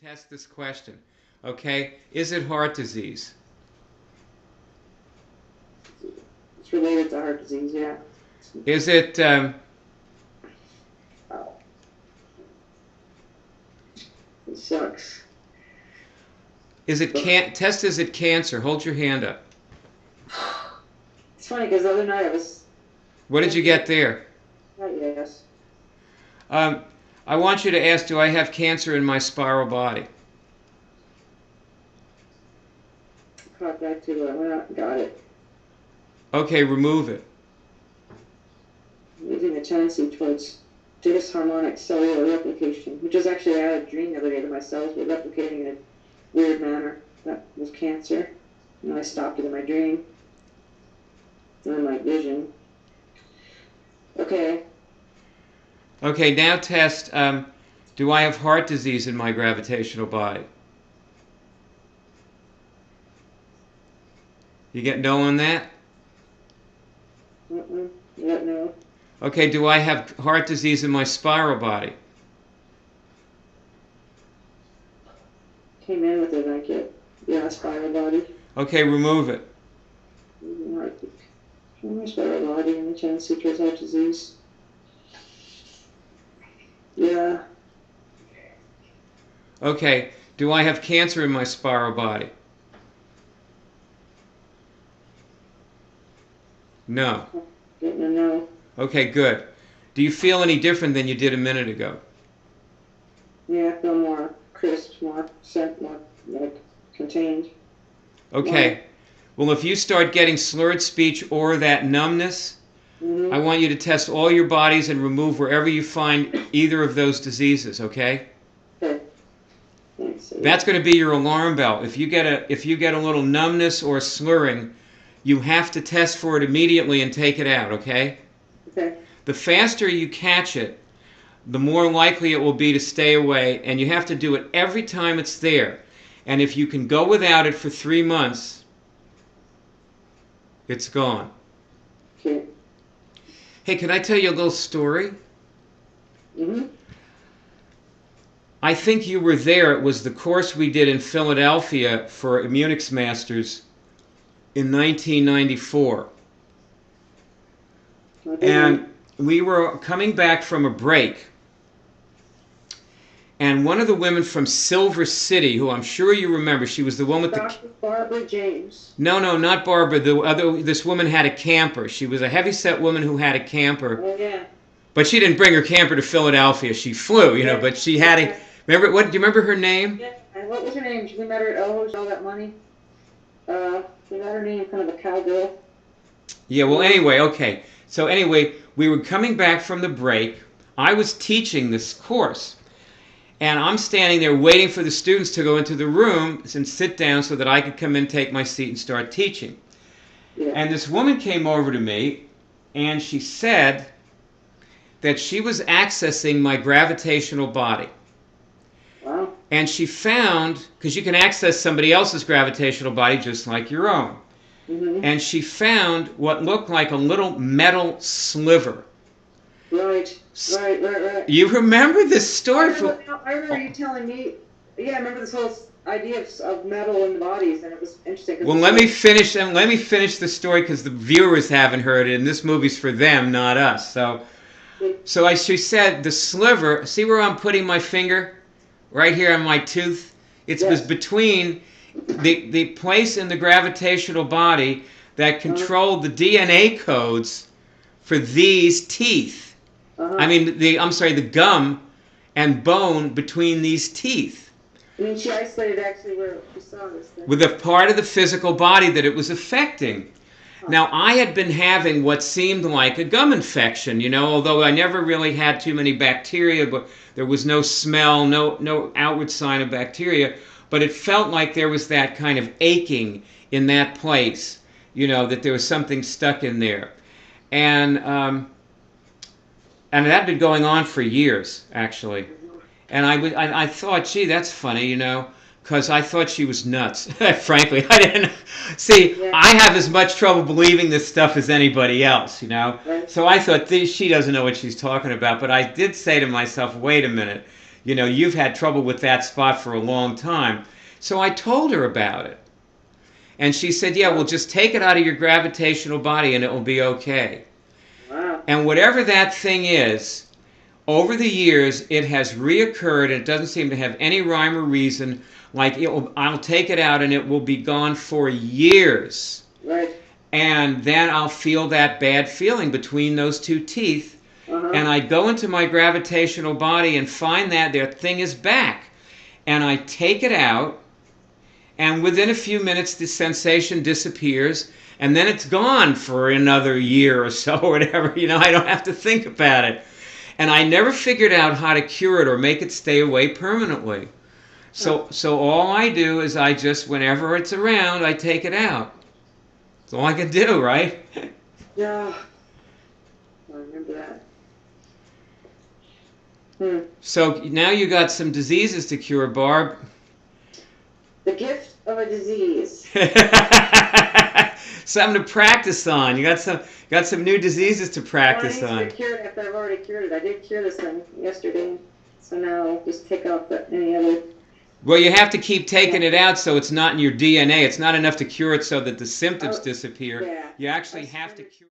test this question. Okay? Is it heart disease? It's related to heart disease, yeah. Is it, Oh. It sucks. is it cancer? Hold your hand up. It's funny because the other night I was... What did you get there? Yes. I want you to ask, do I have cancer in my spiral body? Caught that too. Got it. Okay, remove it. Using a tendency towards disharmonic cellular replication, which is actually, I had a dream the other day that my cells were replicating in a weird manner. That was cancer. And I stopped it in my dream. And in my vision. Okay. Okay, now test, do I have heart disease in my gravitational body? You get no on that? Yeah, no. Okay, do I have heart disease in my spiral body? Came in with it, like it. Yeah, spiral body. Okay, remove it. My spiral body and the tendency towards heart disease. Yeah. Okay, do I have cancer in my spiral body? No. Getting a no. Okay, good. Do you feel any different than you did a minute ago? Yeah, I feel more crisp, more scent, more like contained. Okay. Well, if you start getting slurred speech or that numbness, I want you to test all your bodies and remove wherever you find either of those diseases, okay? Okay. Thanks. That's going to be your alarm bell. If you get a little numbness or slurring, you have to test for it immediately and take it out, okay? Okay. The faster you catch it, the more likely it will be to stay away, and you have to do it every time it's there. And if you can go without it for 3 months, it's gone. Okay. Hey, can I tell you a little story? I think you were there. It was the course we did in Philadelphia for Immunix Masters in 1994. And we were coming back from a break. And one of the women from Silver City, who I'm sure you remember, she was the one with Dr. Barbara James. No, not Barbara. This woman had a camper. She was a heavyset woman who had a camper. Oh, yeah. But she didn't bring her camper to Philadelphia. She flew, you know, but she had a... Remember, do you remember her name? Yeah. And what was her name? She met her at Elho's, all that money. She got her name, kind of a cowgirl. Yeah, well, anyway, okay. So anyway, we were coming back from the break. I was teaching this course. And I'm standing there waiting for the students to go into the room and sit down so that I could come in, take my seat, and start teaching. Yeah. And this woman came over to me, and she said that she was accessing my gravitational body. Wow. And she found, because you can access somebody else's gravitational body just like your own, and she found what looked like a little metal sliver. Right. You remember this story? I remember you telling me. Yeah, I remember this whole idea of metal in bodies, and it was interesting. Well, let me finish the story because the viewers haven't heard it, and this movie's for them, not us. So she said the sliver. See where I'm putting my finger? Right here on my tooth. It was between the place in the gravitational body that controlled the DNA codes for these teeth. I mean, the gum and bone between these teeth. I mean, she isolated actually where she saw this thing. With a part of the physical body that it was affecting. Now, I had been having what seemed like a gum infection, you know, although I never really had too many bacteria, but there was no smell, no outward sign of bacteria, but it felt like there was that kind of aching in that place, you know, that there was something stuck in there. And that had been going on for years, actually. And I thought, gee, that's funny, you know, because I thought she was nuts. Frankly, I didn't. See, yeah. I have as much trouble believing this stuff as anybody else, you know. Right. So I thought, she doesn't know what she's talking about. But I did say to myself, wait a minute. You know, you've had trouble with that spot for a long time. So I told her about it. And she said, yeah, well, just take it out of your gravitational body and it will be okay. Wow. And whatever that thing is, over the years, it has reoccurred, and it doesn't seem to have any rhyme or reason. Like, I'll take it out and it will be gone for years. Right. And then I'll feel that bad feeling between those two teeth. And I go into my gravitational body and find that their thing is back. And I take it out, and within a few minutes the sensation disappears, and then it's gone for another year or so, or whatever. You know, I don't have to think about it. And I never figured out how to cure it or make it stay away permanently. So all I do is I just, whenever it's around, I take it out. That's all I can do, right? Yeah. I remember that. So now you got some diseases to cure, Barb. The gift of a disease. Something to practice on. You got some new diseases to practice on. I need to cure it after I've already cured it. I did cure this thing yesterday, so now I'll just take out any other. Well, you have to keep taking it out so it's not in your DNA. It's not enough to cure it so that the symptoms disappear. Yeah. You actually have to cure.